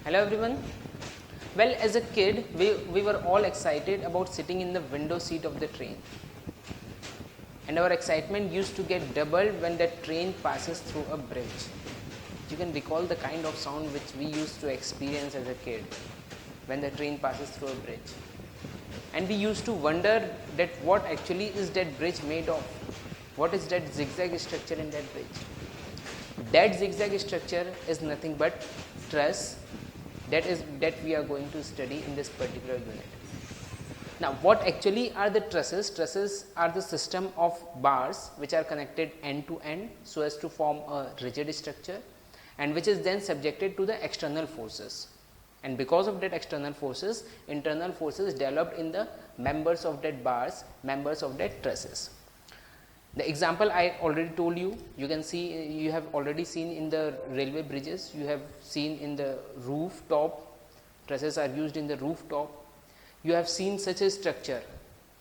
Hello everyone. Well, as a kid, we were all excited about sitting in the window seat of the train. And our excitement used to get doubled when the train passes through a bridge. You can recall the kind of sound which we used to experience as a kid when the train passes through a bridge. And we used to wonder that what actually is that bridge made of? What is that zigzag structure in that bridge? That zigzag structure is nothing but truss that we are going to study in this particular unit. Now, what actually are the trusses? Trusses are the system of bars which are connected end to end so as to form a rigid structure, and which is then subjected to the external forces. And because of that external forces, internal forces developed in the members of that bars, members of that trusses. The example I already told you, you can see, you have already seen in the railway bridges, you have seen in the rooftop, trusses are used in the rooftop. You have seen such a structure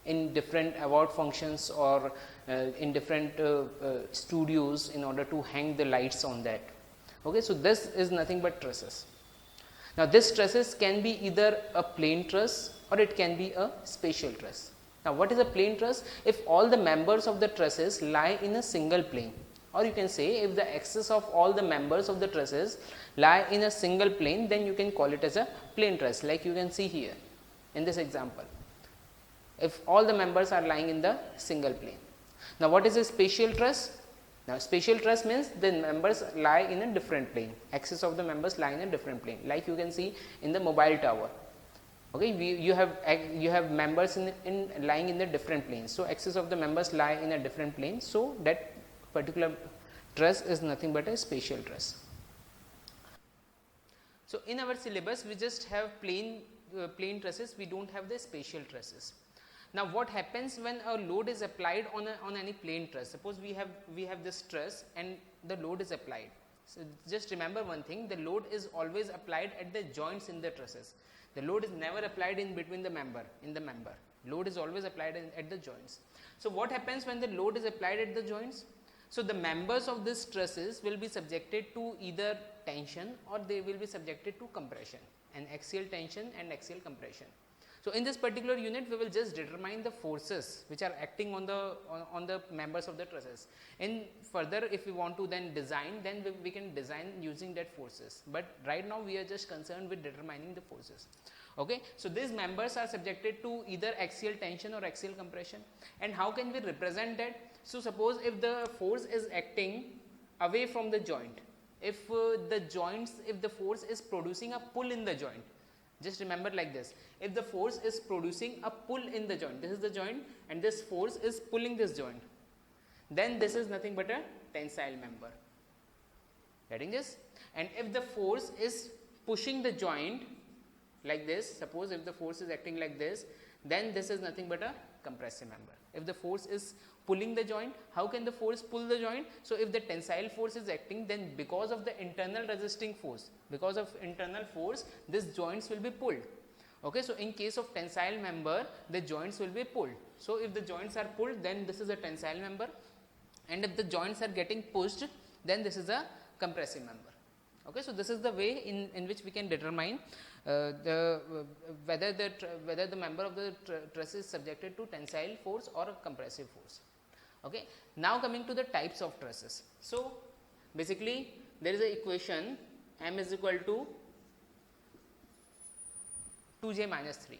in different award functions or in different studios in order to hang the lights on that. Okay, so this is nothing but trusses. Now, this trusses can be either a plain truss or it can be a spatial truss. Now, what is a plain truss? If all the members of the trusses lie in a single plane, or you can say if the axis of all the members of the trusses lie in a single plane, then you can call it as a plain truss, like you can see here in this example, if all the members are lying in the single plane. Now, what is a spatial truss? Now, spatial truss means the members lie in a different plane, axis of the members lie in a different plane, like you can see in the mobile tower. Okay, you have members in lying in the different planes, so axis of the members lie in a different plane, so that particular truss is nothing but a spatial truss. So, in our syllabus we just have plain trusses, we do not have the spatial trusses. Now, what happens when a load is applied on any plain truss? Suppose we have this truss and the load is applied. So, just remember one thing, the load is always applied at the joints in the trusses. The load is never applied in between the member, load is always applied at the joints. So, what happens when the load is applied at the joints? So, the members of this trusses will be subjected to either tension or they will be subjected to compression, and axial tension and axial compression. So, in this particular unit we will just determine the forces which are acting on the members of the trusses. And further, if we want to then design, then we can design using that forces, but right now we are just concerned with determining the forces. Okay, so these members are subjected to either axial tension or axial compression. And how can we represent that? So, suppose if the force is acting away from the joint, if the force is producing a pull in the joint, just remember like this, if the force is producing a pull in the joint, this is the joint and this force is pulling this joint, then this is nothing but a tensile member. Getting this? And if the force is pushing the joint like this, suppose if the force is acting like this, then this is nothing but a compressive member. If the force is pulling the joint, how can the force pull the joint? So, if the tensile force is acting, then because of the internal resisting force, these joints will be pulled. Okay, so in case of tensile member, the joints will be pulled. So, if the joints are pulled, then this is a tensile member, and if the joints are getting pushed, then this is a compressive member. Okay, so this is the way in which we can determine whether the member of the truss is subjected to tensile force or a compressive force. Okay. Now, coming to the types of trusses. So, basically there is an equation m is equal to 2j minus 3,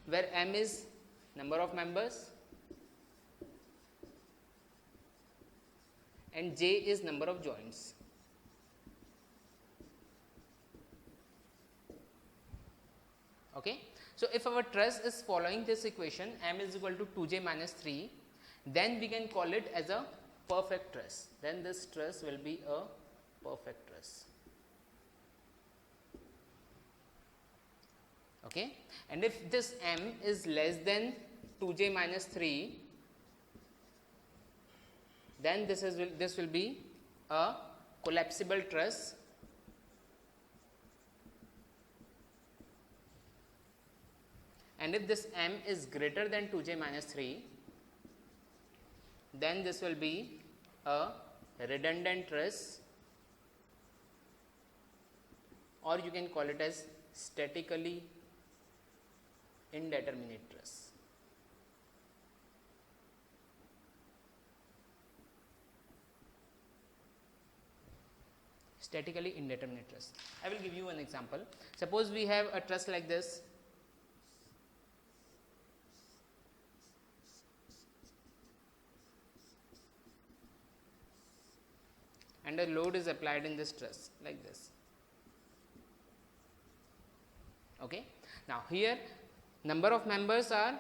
where m is number of members and j is number of joints. Okay. So, if our truss is following this equation, m is equal to 2j minus 3, then we can call it as a perfect truss. Then this truss will be a perfect truss. Okay. And if this m is less than 2j minus 3, then this will be a collapsible truss. And if this m is greater than 2j minus 3, then this will be a redundant truss or you can call it as statically indeterminate truss. Statically indeterminate truss. I will give you an example. Suppose we have a truss like this. And a load is applied in this truss like this. Okay. Now, here number of members are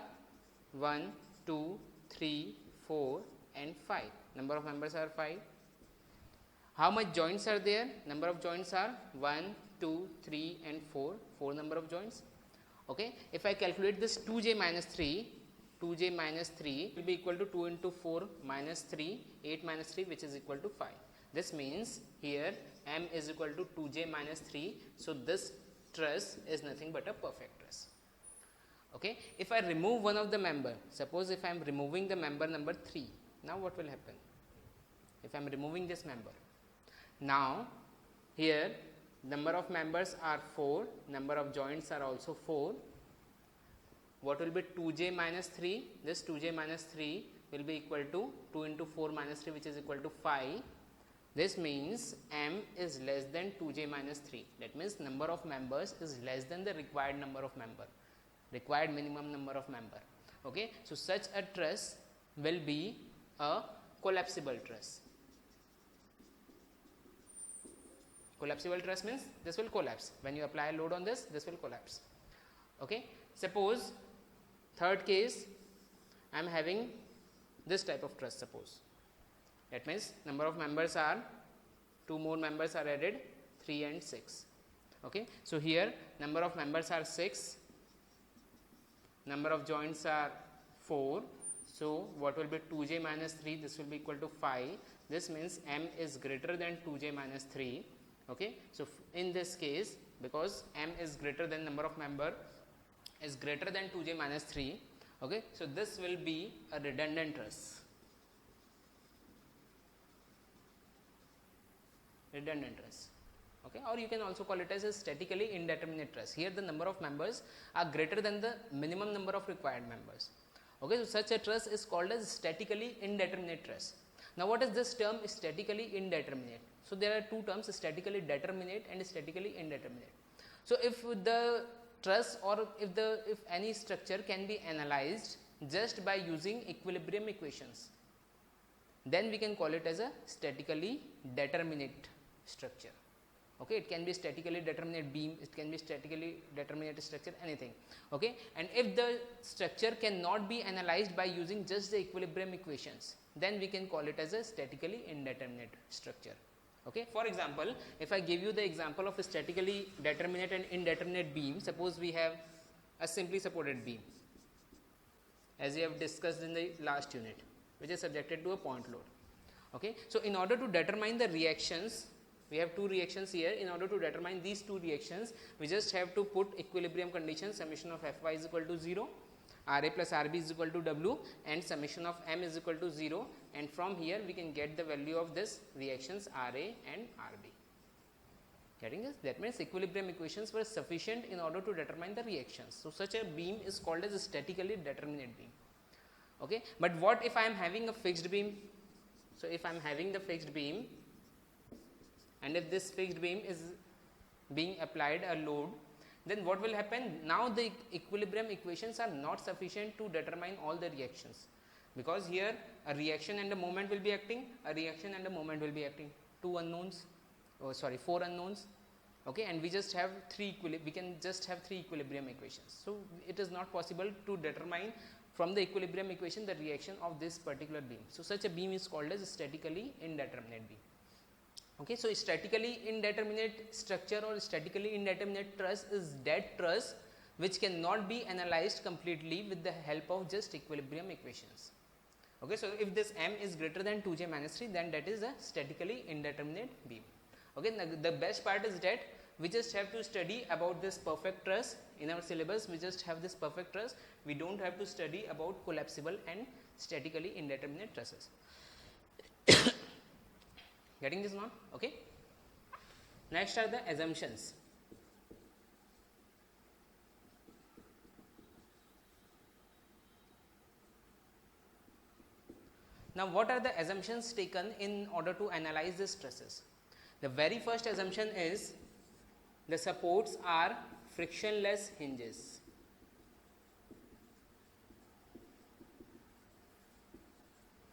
1, 2, 3, 4 and 5. Number of members are 5. How much joints are there? Number of joints are 1, 2, 3 and 4. 4 number of joints. Okay. If I calculate this 2j minus 3, 2j minus 3 will be equal to 2 into 4 minus 3, 8 minus 3, which is equal to 5. This means here m is equal to 2j minus 3. So, this truss is nothing but a perfect truss. Okay. If I remove one of the member, suppose if I am removing the member number 3, now what will happen? If I am removing this member, now here number of members are 4, number of joints are also 4. What will be 2j minus 3? This 2j minus 3 will be equal to 2 into 4 minus 3, which is equal to 5. This means m is less than 2j minus 3. That means number of members is less than the required number of member, required minimum number of member. Okay. So, such a truss will be a collapsible truss. Collapsible truss means this will collapse. When you apply a load on this, this will collapse. Okay. Suppose third case, I am having this type of truss. Suppose that means number of members are 2 more members are added, 3 and 6. Okay. So, here number of members are 6, number of joints are 4. So, what will be 2j minus 3? This will be equal to 5. This means m is greater than 2j minus 3. Okay. So, in this case, because m is greater than number of member is greater than 2j minus 3. Okay. So, this will be a redundant truss. Redundant truss. Okay. Or you can also call it as a statically indeterminate truss. Here the number of members are greater than the minimum number of required members. Okay. So, such a truss is called as statically indeterminate truss. Now, what is this term statically indeterminate? So, there are two terms, statically determinate and statically indeterminate. So, if the truss or if any structure can be analyzed just by using equilibrium equations, then we can call it as a statically determinate structure. Okay. It can be statically determinate beam, it can be statically determinate structure, anything. Okay. And if the structure cannot be analyzed by using just the equilibrium equations, then we can call it as a statically indeterminate structure. Okay. For example, if I give you the example of a statically determinate and indeterminate beam, suppose we have a simply supported beam, as we have discussed in the last unit, which is subjected to a point load. Okay. So, in order to determine the reactions, we have two reactions here. In order to determine these two reactions, we just have to put equilibrium condition, summation of Fy is equal to 0, Ra plus Rb is equal to W, and summation of m is equal to 0, and from here we can get the value of this reactions Ra and Rb. Getting this? That means equilibrium equations were sufficient in order to determine the reactions. So, such a beam is called as a statically determinate beam. Okay. But what if I am having a fixed beam? So, if I am having the fixed beam, and if this fixed beam is being applied a load, then what will happen? Now, the equilibrium equations are not sufficient to determine all the reactions, because here a reaction and a moment will be acting, a reaction and a moment will be acting, 4 unknowns. Okay. And we just have we can just have 3 equilibrium equations. So, it is not possible to determine from the equilibrium equation the reaction of this particular beam. So, such a beam is called as a statically indeterminate beam. Okay. So, statically indeterminate structure or statically indeterminate truss is that truss which cannot be analyzed completely with the help of just equilibrium equations. Okay. So, if this m is greater than 2j minus 3, then that is a statically indeterminate beam. Okay. Now, the best part is that we just have to study about this perfect truss in our syllabus. We just have this perfect truss. We do not have to study about collapsible and statically indeterminate trusses. Getting this now? Okay. Next are the assumptions. Now, what are the assumptions taken in order to analyze these stresses? The very first assumption is the supports are frictionless hinges.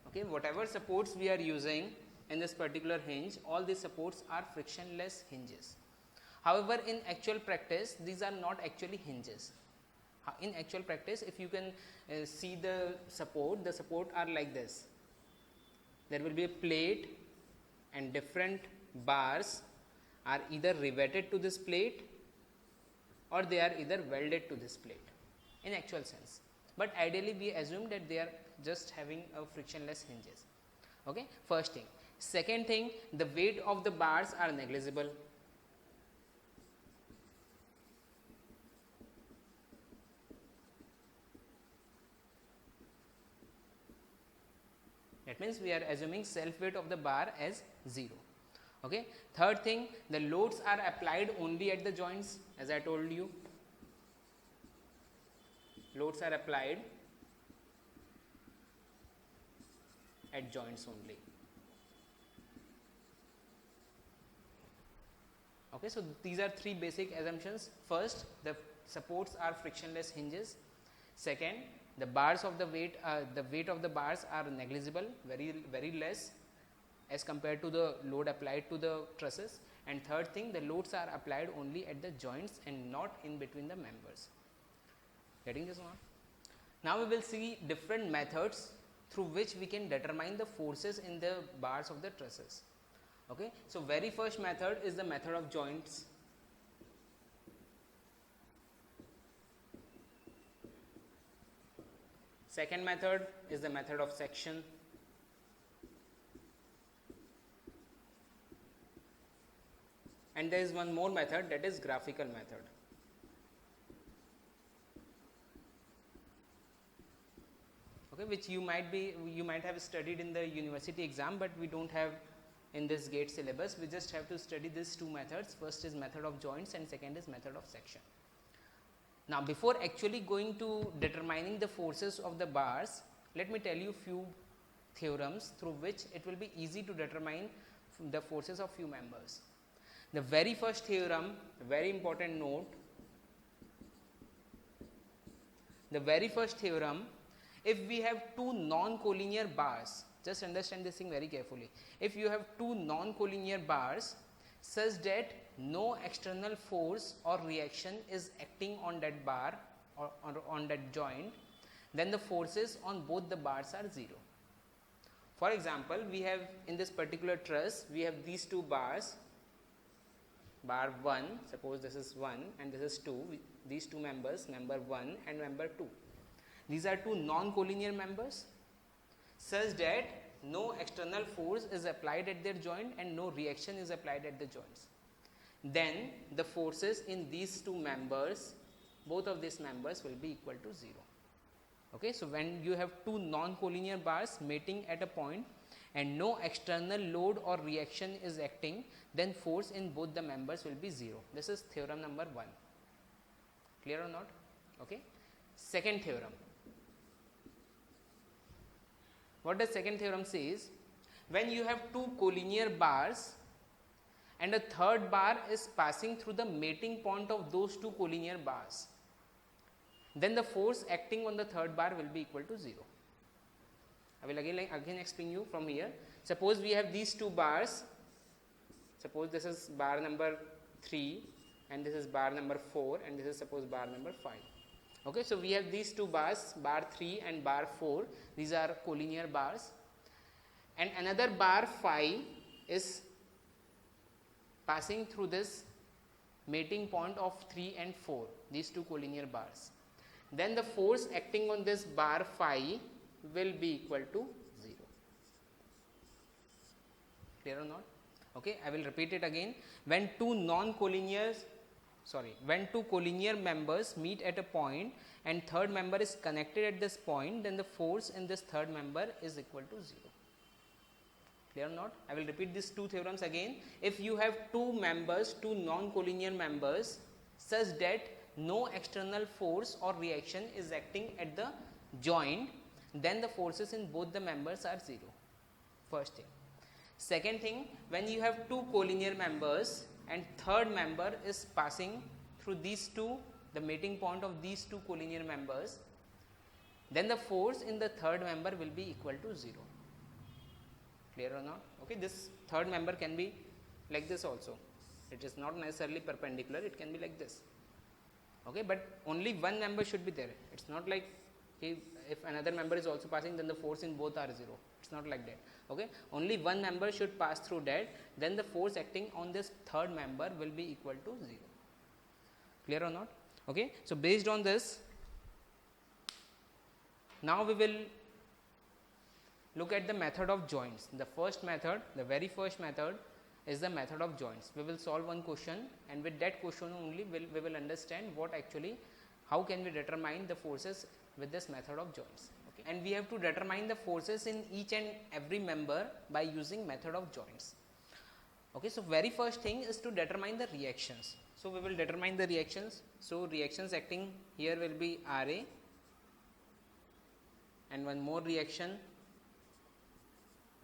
Okay, whatever supports we are using in this particular hinge, all these supports are frictionless hinges. However, in actual practice, these are not actually hinges. In actual practice, if you can see the support are like this. There will be a plate and different bars are either riveted to this plate or they are either welded to this plate in actual sense. But ideally we assume that they are just having a frictionless hinges. Okay, first thing. Second thing, the weight of the bars are negligible. That means we are assuming self weight of the bar as 0. Okay. Third thing, the loads are applied only at the joints, as I told you. Loads are applied at joints only. Okay, so these are three basic assumptions. First, the supports are frictionless hinges. Second, the bars of the weight of the bars are negligible, very less as compared to the load applied to the trusses. And third thing, the loads are applied only at the joints and not in between the members. Getting this one? Now we will see different methods through which we can determine the forces in the bars of the trusses. Okay, so very first method is the method of joints. Second method is the method of section. And there is one more method, that is graphical method. Okay, which you might have studied in the university exam, but we don't have in this GATE syllabus. We just have to study these two methods. First is method of joints and second is method of section. Now, before actually going to determining the forces of the bars, let me tell you few theorems through which it will be easy to determine the forces of few members. The very first theorem, very important note, the very first theorem, if we have two non-collinear bars, just understand this thing very carefully. If you have two non-collinear bars such that no external force or reaction is acting on that bar or on that joint, then the forces on both the bars are 0. For example, we have in this particular truss, we have these two bars, bar 1, suppose this is 1 and this is 2, these two members, member 1 and member 2. These are two non-collinear members such that no external force is applied at their joint and no reaction is applied at the joints. Then the forces in these two members, both of these members will be equal to 0. Okay, so when you have two non-collinear bars mating at a point and no external load or reaction is acting, then force in both the members will be 0. This is theorem number 1. Clear or not? Okay. Second theorem. What does second theorem says? When you have two collinear bars and a third bar is passing through the mating point of those two collinear bars, then the force acting on the third bar will be equal to 0. I will again explain you from here. Suppose we have these two bars. Suppose this is bar number 3 and this is bar number 4 and this is suppose bar number 5. Okay, so we have these two bars, bar 3 and bar 4. These are collinear bars. And another bar 5 is passing through this mating point of 3 and 4, these two collinear bars. Then the force acting on this bar 5 will be equal to 0. Clear or not? Okay, I will repeat it again. When two collinear members meet at a point and third member is connected at this point, then the force in this third member is equal to 0. Clear or not? I will repeat these two theorems again. If you have two non-collinear members such that no external force or reaction is acting at the joint, then the forces in both the members are 0. First thing. Second thing, when you have two collinear members and third member is passing through these two, the meeting point of these two collinear members, then the force in the third member will be equal to 0. Clear or not? Okay, this third member can be like this also. It is not necessarily perpendicular, it can be like this. Okay, but only one member should be there. It's not like if another member is also passing, then the force in both are 0. It's not like that. Okay, only one member should pass through that, then the force acting on this third member will be equal to 0. Clear or not? Okay, so based on this, now we will look at the method of joints. The first method, the very first method is the method of joints. We will solve one question, and with that question only we will understand what actually, how can we determine the forces with this method of joints. Okay. And we have to determine the forces in each and every member by using method of joints. Okay, so very first thing is to determine the reactions. So we will determine the reactions. So reactions acting here will be RA, and one more reaction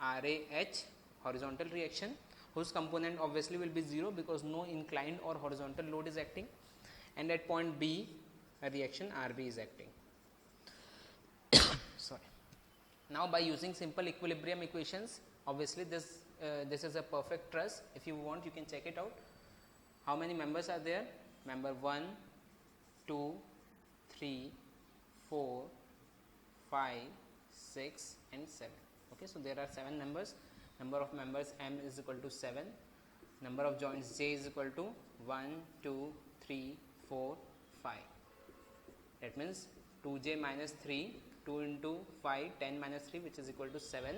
RAH, horizontal reaction, whose component obviously will be 0 because no inclined or horizontal load is acting, and at point B a reaction RB is acting. Sorry. Now by using simple equilibrium equations, obviously this is a perfect truss. If you want, you can check it out. How many members are there? Member 1, 2, 3, 4, 5, 6 and 7. Okay, so there are 7 members. Number of members M is equal to 7. Number of joints J is equal to 1, 2, 3, 4, 5. That means 2J minus 3, 2 into 5, 10 minus 3, which is equal to 7.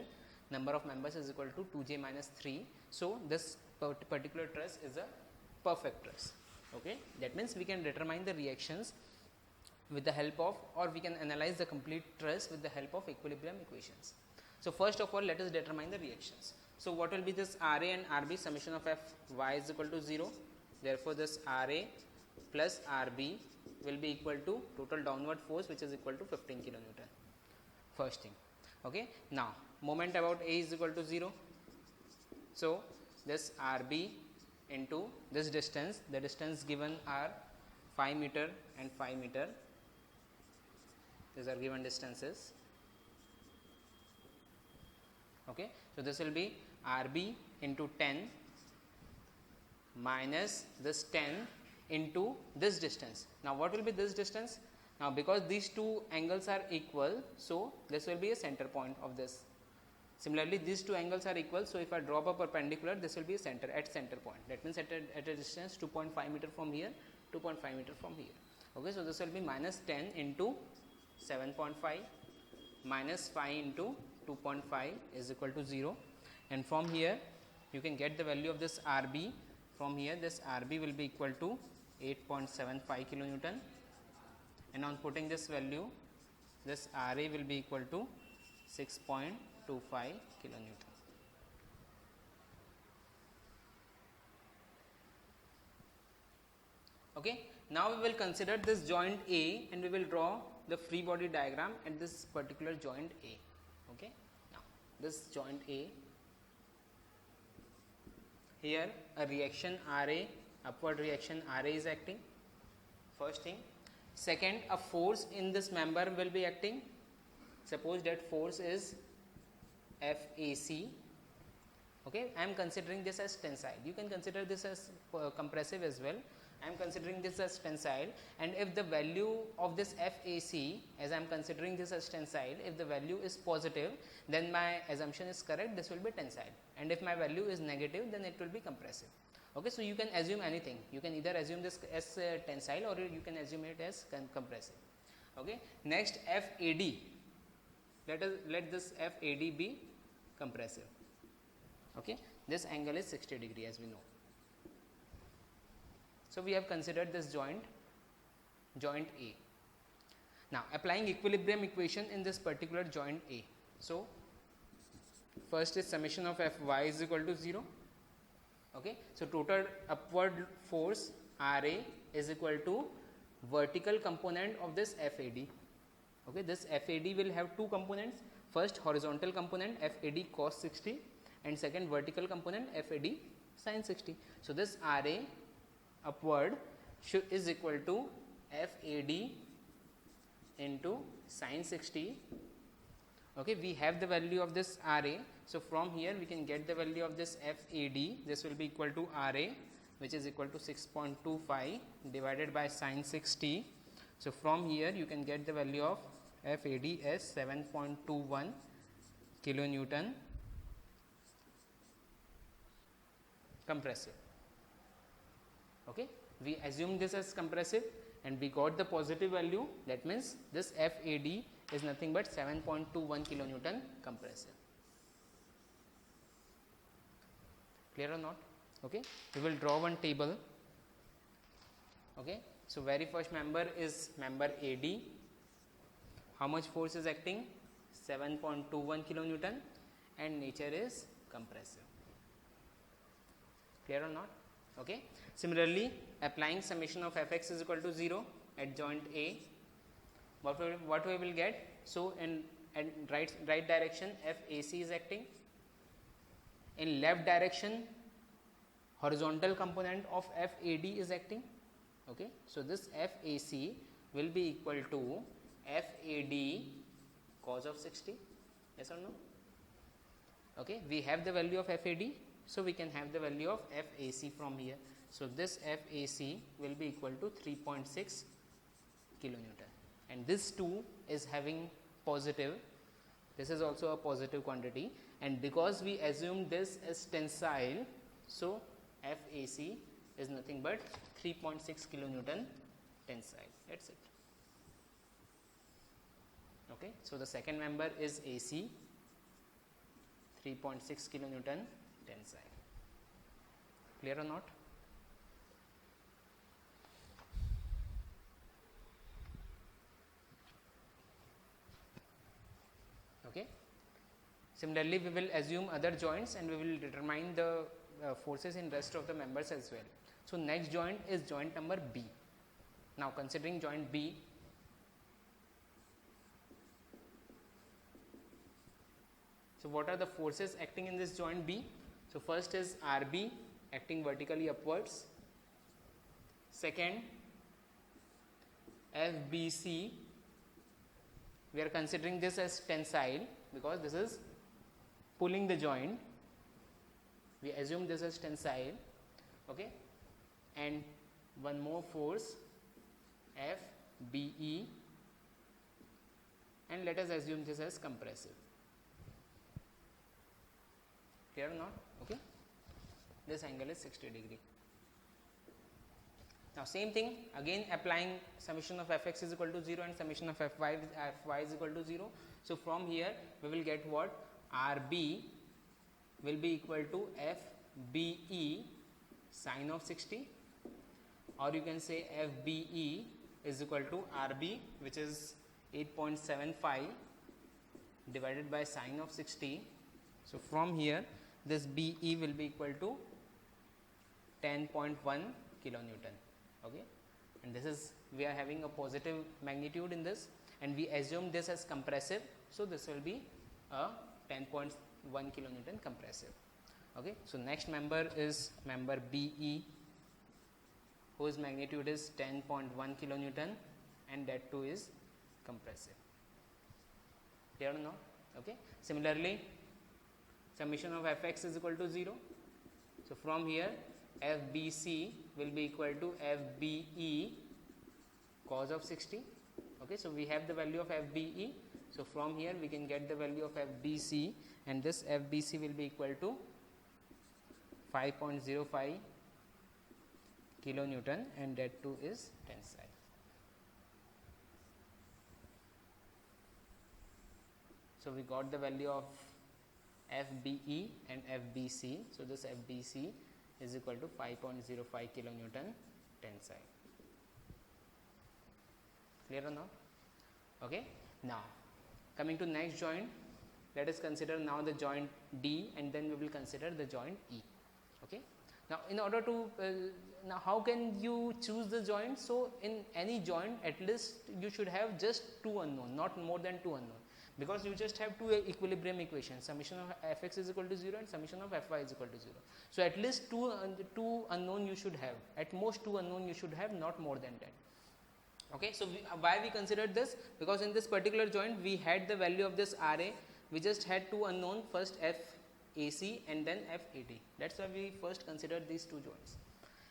Number of members is equal to 2J minus 3. So this particular truss is a perfect truss. Okay, that means we can determine the reactions with the help of, or we can analyze the complete truss with the help of equilibrium equations. So first of all, let us determine the reactions. So what will be this RA and RB? Summation of F y is equal to 0. Therefore this RA plus RB will be equal to total downward force, which is equal to 15 kilonewton. First thing. Okay. Now moment about A is equal to 0. So this RB into this distance, the distance given are 5 meter and 5 meter. These are given distances. Okay, so this will be RB into 10 minus this 10 into this distance. Now what will be this distance? Now because these two angles are equal, so this will be a center point of this. Similarly these two angles are equal, so if I drop a perpendicular, this will be a center point. That means at a distance 2.5 meter from here, 2.5 meter from here. Okay, so this will be minus 10 into 7.5 minus 5 into 2.5 is equal to 0, and from here you can get the value of this RB. From here this RB will be equal to 8.75 kilonewton, and on putting this value, this RA will be equal to 6.25 kilonewton. Okay, now we will consider this joint A and we will draw the free body diagram at this particular joint A. Okay, now this joint A, here a reaction RA, upward reaction RA is acting. First thing. Second, a force in this member will be acting. Suppose that force is FAC. Okay, I am considering this as tensile. You can consider this as compressive as well. I am considering this as tensile, and if the value of this FAC, as I am considering this as tensile, if the value is positive, then my assumption is correct, this will be tensile, and if my value is negative, then it will be compressive. Okay, so you can assume anything. You can either assume this as tensile or you can assume it as compressive. Okay, next FAD. Let this FAD be compressive. Okay, this angle is 60 degree as we know. So we have considered this joint A. Now applying equilibrium equation in this particular joint A. So first is summation of Fy is equal to 0. Okay, so total upward force RA is equal to vertical component of this FAD. Okay, this FAD will have two components. first horizontal component FAD cos 60 and second vertical component FAD sin 60. So, this RA upward is equal to FAD into sin 60. Okay, we have the value of this RA. So, from here we can get the value of this FAD. This will be equal to RA, which is equal to 6.25 divided by sin 60. So, from here you can get the value of FAD as 7.21 kilonewton compressive. Okay, we assume this as compressive and we got the positive value. That means this FAD is nothing but 7.21 kilonewton compressive. Clear or not? Okay, we will draw one table. Okay, so very first member is member AD. How much force is acting? 7.21 kilonewton and nature is compressive. Clear or not? Okay. Similarly, applying summation of Fx is equal to 0 at joint A, what we will get? So, in right direction FAC is acting, in left direction horizontal component of FAD is acting. Okay. So, this FAC will be equal to FAD cos of 60, yes or no? Okay. We have the value of FAD. So, we can have the value of FAC from here. So, this FAC will be equal to 3.6 kilonewton, and this too is having positive. This is also a positive quantity, and because we assume this as tensile, so FAC is nothing but 3.6 kilonewton tensile. That is it. Okay. So, the second member is AC, 3.6 kilonewton tensile. Clear or not? Okay. Similarly, we will assume other joints and we will determine the forces in rest of the members as well. So, next joint is joint number B. Now, considering joint B, so what are the forces acting in this joint B? So, first is RB acting vertically upwards, second FBC, we are considering this as tensile because this is pulling the joint, we assume this as tensile. Okay. And one more force FBE, and let us assume this as compressive. Clear or not? Okay. This angle is 60 degree. Now, same thing again, applying summation of Fx is equal to 0 and summation of Fy is equal to 0. So, from here we will get what? RB will be equal to FBE sin of 60, or you can say FBE is equal to RB, which is 8.75 divided by sin of 60. So, from here this BE will be equal to 10.1 kilonewton. Okay. And this is, we are having a positive magnitude in this and we assume this as compressive. So, this will be a 10.1 kilonewton compressive. Okay. So, next member is member BE, whose magnitude is 10.1 kilonewton and that too is compressive. Clear or not? Okay. Similarly, summation of Fx is equal to 0. So, from here FBC will be equal to FBE cos of 60. Okay. So, we have the value of FBE. So, from here we can get the value of FBC, and this FBC will be equal to 5.05 kilonewton and that too is tensile. So, we got the value of FBE and FBC. So, this FBC is equal to 5.05 kilonewton tensile. Clear or not? Okay. Now, coming to next joint, let us consider now the joint D and then we will consider the joint E. Okay. Now, in order to now how can you choose the joint? So, in any joint at least you should have just two unknown, not more than two unknown, because you just have two equilibrium equations, summation of fx is equal to 0 and summation of fy is equal to 0. So at least two unknown you should have, at most two unknown you should have, not more than that. Okay, so why we considered this? Because in this particular joint we had the value of this Ra, we just had two unknown, first FAC and then FAD. That's why we first considered these two joints.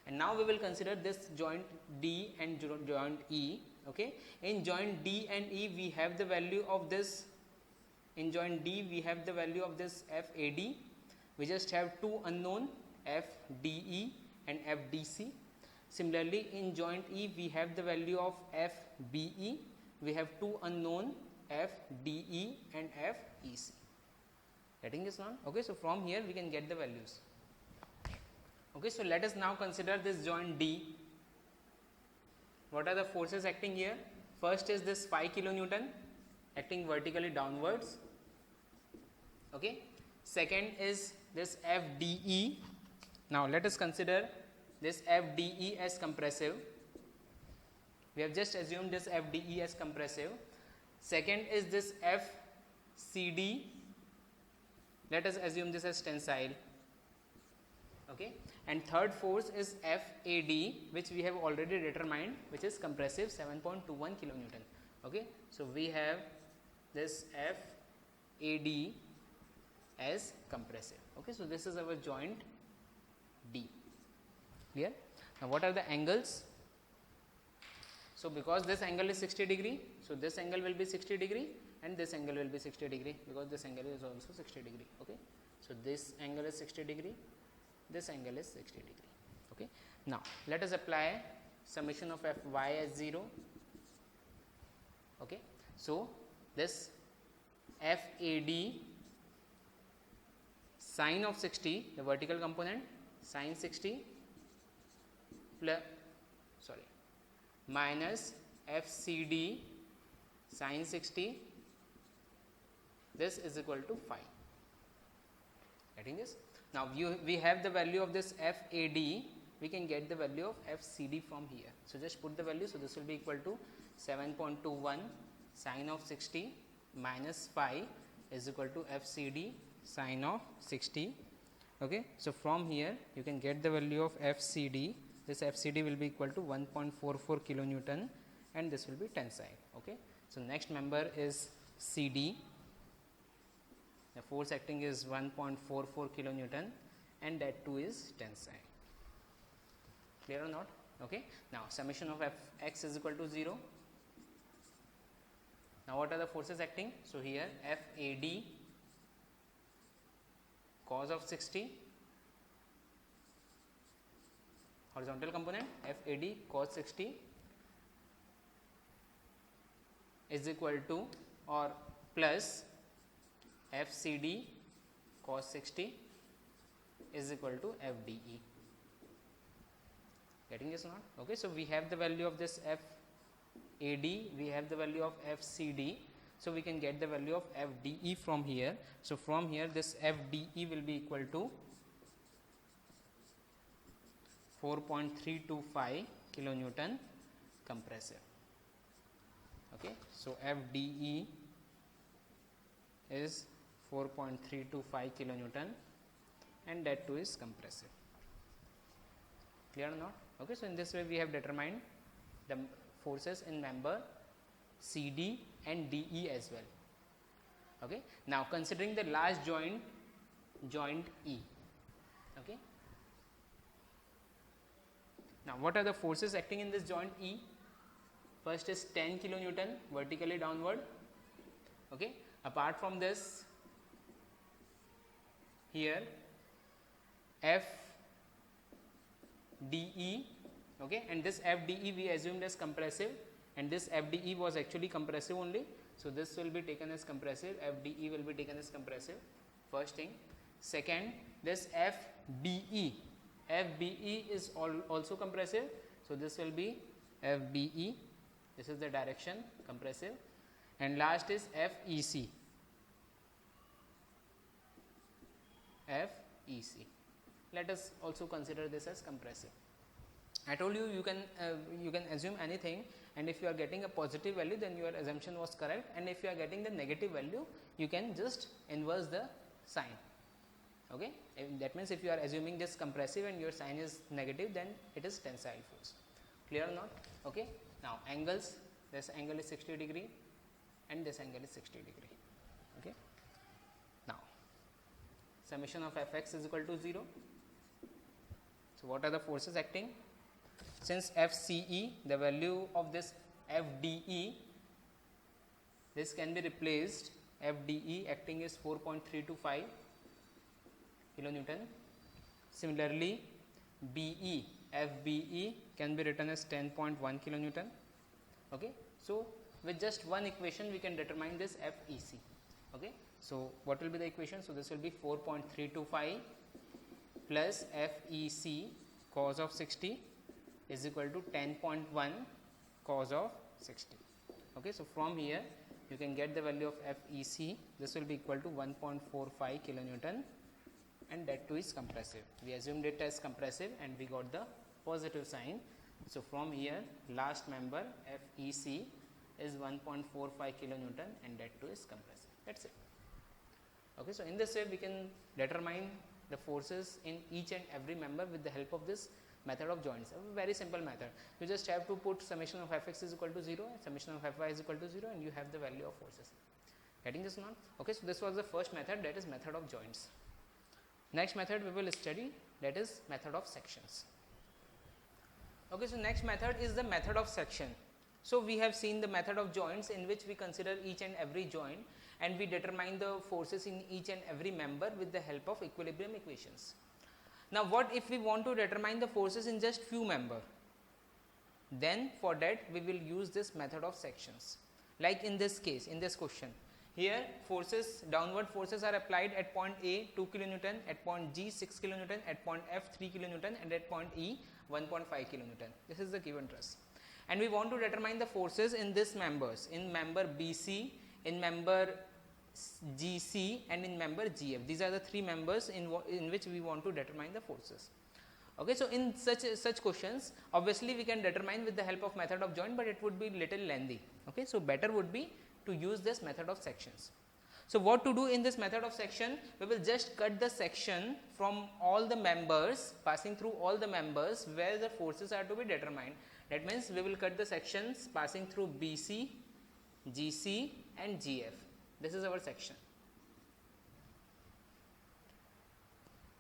And now we will consider this joint D and joint E. Okay, in joint D and E we have the value of this, in joint D we have the value of this FAD, we just have two unknown FDE and FDC. Similarly, in joint E we have the value of FBE, we have two unknown FDE and FEC. Getting this now? Okay, so from here we can get the values. Okay, so let us now consider this joint D. What are the forces acting here? First is this 5 kilonewton acting vertically downwards. Okay, second is this FDE. Now let us consider this FDE as compressive. We have just assumed this FDE as compressive. Second is this FCD. Let us assume this as tensile. Okay, and third force is FAD, which we have already determined, which is compressive 7.21 kilonewton. Okay, so we have this FAD as compressive. Okay, so this is our joint D. Clear? Now what are the angles? So because this angle is 60 degree, so this angle will be 60 degree and this angle will be 60 degree, because this angle is also 60 degree. Okay, so this angle is 60 degree, this angle is 60 degree. Okay, now let us apply summation of Fy as 0. Okay, so this FAD sine of 60, the vertical component, sine 60 plus minus FCD sine 60, this is equal to 5. Getting this? Now we have the value of this FAD, we can get the value of FCD from here. So just put the value, so this will be equal to 7.21 sine of 60 minus 5 is equal to FCD sine of 60. Okay, so from here you can get the value of FCD. This FCD will be equal to 1.44 kilonewton and this will be tensile. Okay, so next member is CD. The force acting is 1.44 kilonewton and that too is tensile. Clear or not? Okay, now summation of Fx is equal to 0. Now what are the forces acting? So here FAD cos of 60, horizontal component FAD cos 60 is equal to or plus FCD cos 60 is equal to FDE. Getting this not? Okay, so we have the value of this FAD, we have the value of FCD, so we can get the value of FDE from here. So from here this FDE will be equal to 4.325 kilonewton compressive. Okay, so FDE is 4.325 kilonewton and that too is compressive. Clear or not? Okay, so in this way we have determined the forces in member CD and DE as well. Okay, now considering the last joint, joint E. Okay, now what are the forces acting in this joint E? First is 10 kilonewton vertically downward. Okay, apart from this, here FDE, okay, and this FDE we assumed as compressive and this FDE was actually compressive only. So this will be taken as compressive, FDE will be taken as compressive, first thing. Second, this FBE, FBE is also compressive, so this will be FBE, this is the direction, compressive. And last is FEC, FEC. Let us also consider this as compressive. I told you you can assume anything, and if you are getting a positive value, then your assumption was correct, and if you are getting the negative value, you can just inverse the sign. Okay, that means if you are assuming this compressive and your sign is negative, then it is tensile force. Clear or not? Okay. Now angles, this angle is 60 degree and this angle is 60 degree. Okay. Now summation of Fx is equal to 0. So what are the forces acting? Since FCE, the value of this FDE, this can be replaced. FDE acting is 4.325 kilonewton. Similarly, BE, FBE can be written as 10.1 kilonewton. Okay. So with just one equation we can determine this FEC. Okay. So what will be the equation? So this will be 4.325 plus FEC cos of 60 is equal to 10.1 cos of 60. Okay. So from here you can get the value of FEC. This will be equal to 1.45 kilonewton, and that too is compressive. We assumed it as compressive and we got the positive sign. So from here last member FEC is 1.45 kilonewton and that too is compressive. That's it. Okay. So in this way we can determine the forces in each and every member with the help of this method of joints. A very simple method. You just have to put summation of Fx is equal to 0, summation of Fy is equal to 0, and you have the value of forces. Getting this now? Okay. So this was the first method, that is method of joints. Next method we will study, that is method of sections. Okay. So next method is the method of section. So we have seen the method of joints, in which we consider each and every joint and we determine the forces in each and every member with the help of equilibrium equations. Now what if we want to determine the forces in just few member? Then for that we will use this method of sections. Like in this case, in this question, here forces, downward forces are applied at point A 2 kilonewton, at point G 6 kilonewton, at point F 3 kilonewton, and at point E 1.5 kilonewton. This is the given truss. And we want to determine the forces in this members, in member BC, in member GC, and in member GF. These are the three members in which we want to determine the forces. Okay. So in such questions, obviously we can determine with the help of method of joint, but it would be little lengthy. Okay. So better would be to use this method of sections. So what to do in this method of section? We will just cut the section from all the members, passing through all the members where the forces are to be determined. That means we will cut the sections passing through BC, GC and GF. This is our section.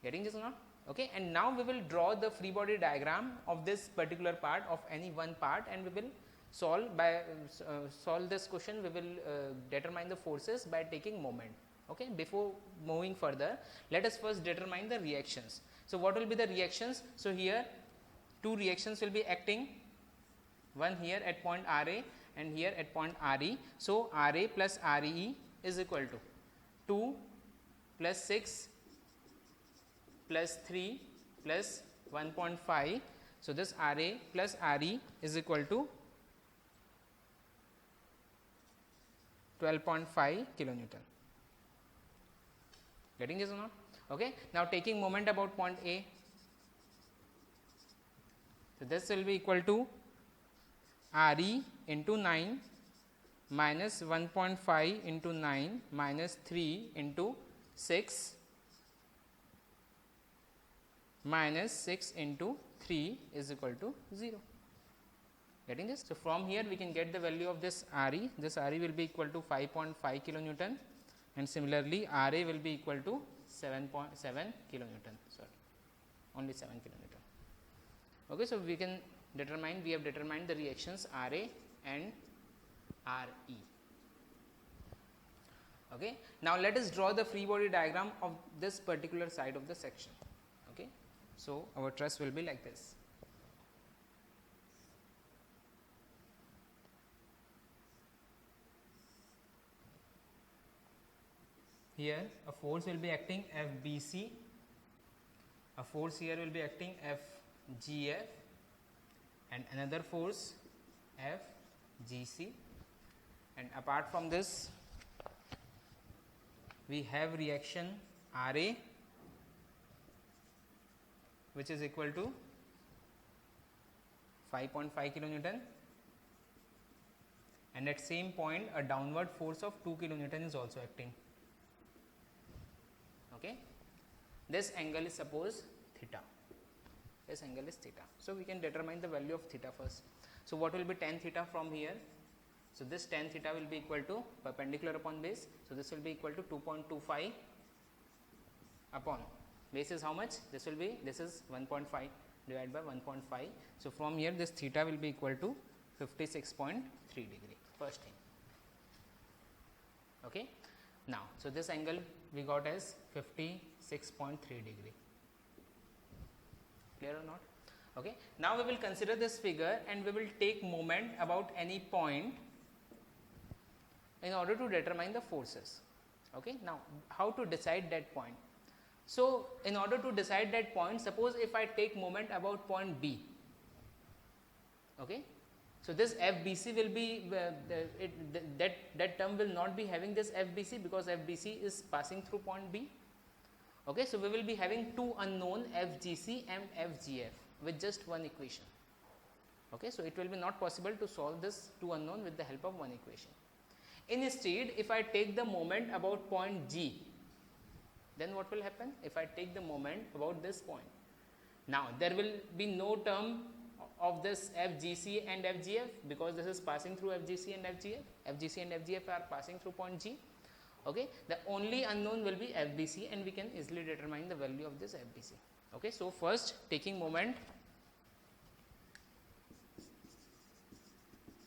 Getting this or not? Okay. And now we will draw the free body diagram of this particular part, of any one part, and we will solve this question. We will determine the forces by taking moment. Okay. Before moving further, let us first determine the reactions. So what will be the reactions? So here two reactions will be acting, one here at point RA and here at point RE. So RA plus RE is equal to 2 plus 6 plus 3 plus 1.5. So this RA plus RE is equal to 12.5 kilonewton. Getting this or not? Okay. Now taking moment about point A. So this will be equal to RE into 9 minus 1.5 into 9 minus 3 into 6 minus 6 into 3 is equal to 0. Getting this? So from here we can get the value of this RE. This RE will be equal to 5.5 kilonewton, and similarly RA will be equal to 7.7 kilonewton. Sorry, only 7 kilonewton. Okay. So we can determine, we have determined the reactions RA and RE. Okay. Now let us draw the free body diagram of this particular side of the section. Okay. So our truss will be like this. Here a force will be acting FBC, a force here will be acting FGF, and another force FGC, and apart from this we have reaction RA, which is equal to 5.5 kilonewton, and at same point a downward force of 2 kilonewton is also acting. Okay. This angle is suppose theta. This angle is theta. So, we can determine the value of theta first. So, what will be tan theta from here? So, this tan theta will be equal to perpendicular upon base. So, this will be equal to 2.25 upon base is how much? This will be, this is 1.5 divided by 1.5. So, from here this theta will be equal to 56.3 degree, first thing. Okay. Now, so this angle we got as 56.3 degree. Clear or not? Okay. Now, we will consider this figure and we will take moment about any point in order to determine the forces. Okay. Now, how to decide that point? So, in order to decide that point, suppose if I take moment about point B. Okay. So, this FBC will be that term will not be having this FBC, because FBC is passing through point B. Okay. So, we will be having two unknown FGC and FGF with just one equation. Okay. So, it will be not possible to solve this two unknown with the help of one equation. Instead, if I take the moment about point G, then what will happen? If I take the moment about this point, now there will be no term of this FGC and FGF, because this is passing through FGC and FGF. FGC and FGF are passing through point G. Okay. The only unknown will be FBC, and we can easily determine the value of this FBC. Okay. So, first taking moment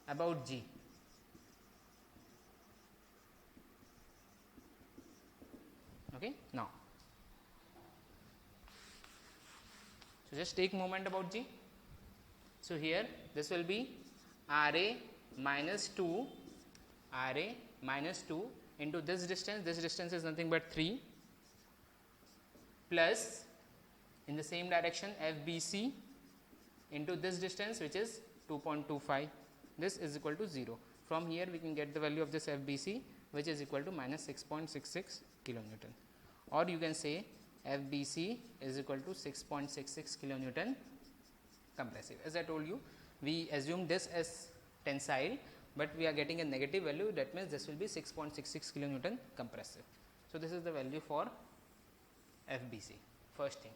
about G. Okay. Now, so just take moment about G. So, here this will be RA minus 2, RA minus 2 into this distance is nothing but 3, plus in the same direction FBC into this distance, which is 2.25, this is equal to 0. From here we can get the value of this FBC, which is equal to minus 6.66 kilonewton, or you can say FBC is equal to 6.66 kilonewton compressive. As I told you, we assume this as tensile, but we are getting a negative value, that means this will be 6.66 kilonewton compressive. So, this is the value for FBC, first thing.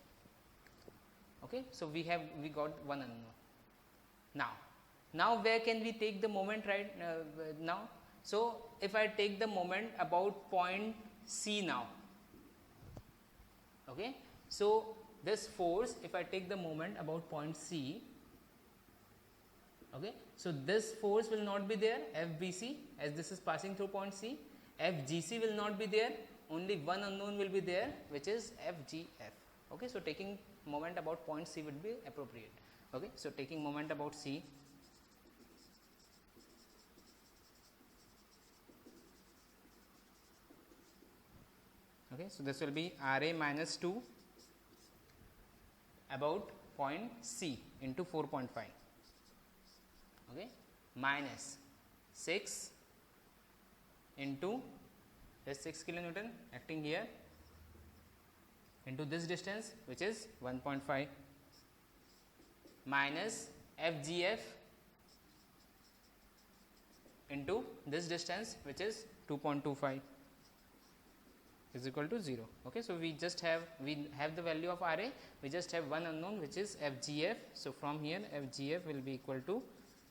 Okay. So, we got one unknown. Now where can we take the moment right now? So, if I take the moment about point C now. Okay. So, this force, if I take the moment about point C, okay, so this force will not be there, FBC, as this is passing through point C. FGC will not be there, only one unknown will be there, which is FGF. Okay. So, taking moment about point C would be appropriate. Okay. So, taking moment about C. Okay. So, this will be RA minus 2 about point C into 4.5, okay, minus 6 into this 6 kilonewton acting here into this distance, which is 1.5, minus FGF into this distance, which is 2.25, is equal to 0. Okay. So, we have the value of RA, we just have one unknown, which is FGF. So, from here FGF will be equal to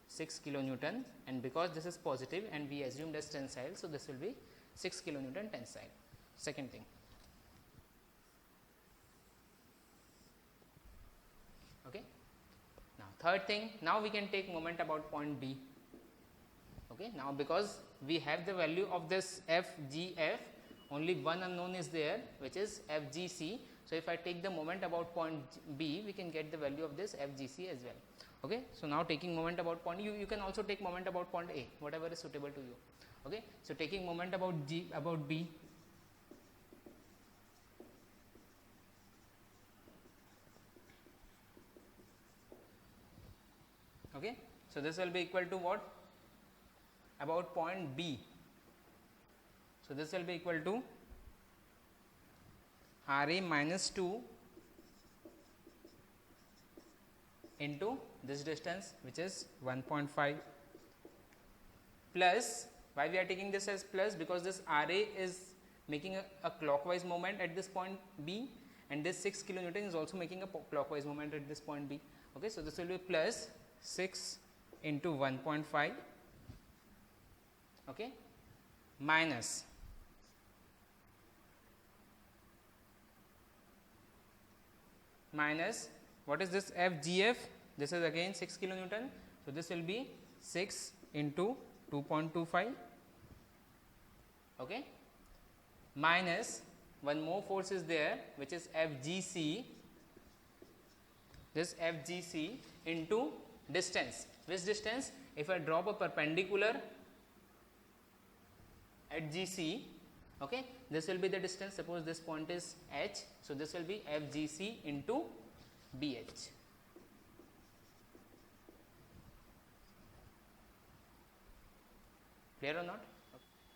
6 kilonewton, and because this is positive and we assumed as tensile, so this will be 6 kilonewton tensile. Second thing. Okay. Now, third thing, now we can take moment about point B. Okay. Now, because we have the value of this FGF, only one unknown is there, which is FGC. So, if I take the moment about point B, we can get the value of this FGC as well. Okay. So, now taking moment about point, you can also take moment about point A, whatever is suitable to you. Okay. So, taking moment about B. Okay. So, this will be equal to what? About point B. So, this will be equal to RA minus 2 into this distance, which is 1.5 plus, why we are taking this as plus, because this RA is making a clockwise movement at this point B, and this 6 kilonewton is also making a clockwise movement at this point B. Okay, so this will be plus 6 into 1.5, okay, minus what is this FGF? This is again 6 kilonewton. So, this will be 6 into 2.25, okay, minus one more force is there, which is FGC. This FGC into distance. Which distance? If I drop a perpendicular at GC, okay, this will be the distance. Suppose this point is H. So, this will be FGC into BH. Clear or not?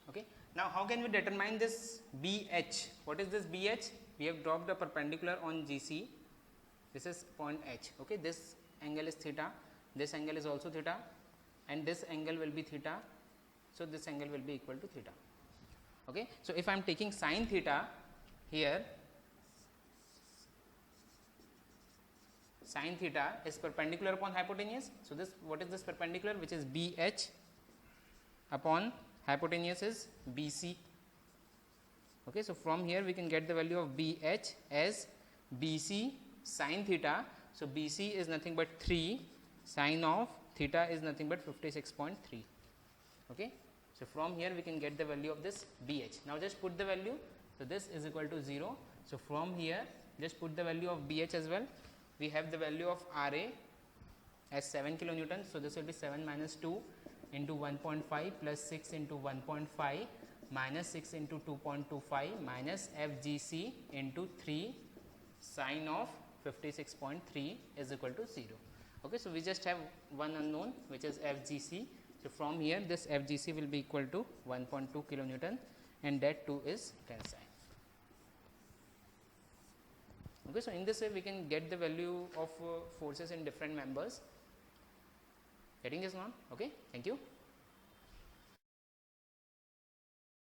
Okay. Now, how can we determine this BH? What is this BH? We have dropped a perpendicular on GC. This is point H. Okay. This angle is theta. This angle is also theta, and this angle will be theta. So, this angle will be equal to theta. Okay. So, if I am taking sin theta here, sin theta is perpendicular upon hypotenuse. So, this, what is this perpendicular, which is BH upon hypotenuse is BC. Okay. So, from here we can get the value of BH as BC sin theta. So, BC is nothing but 3, sin of theta is nothing but 56.3. Okay. So, from here we can get the value of this BH. Now, just put the value. So, this is equal to 0. So, from here just put the value of BH as well. We have the value of RA as 7 kilonewton. So, this will be 7 minus 2 into 1.5 plus 6 into 1.5 minus 6 into 2.25 minus FGC into 3 sin of 56.3 is equal to 0. Okay. So, we just have one unknown, which is FGC. So, from here this FGC will be equal to 1.2 kilonewton, and that too is tensile. Okay. So, in this way we can get the value of forces in different members. Getting this now? Okay. Thank you.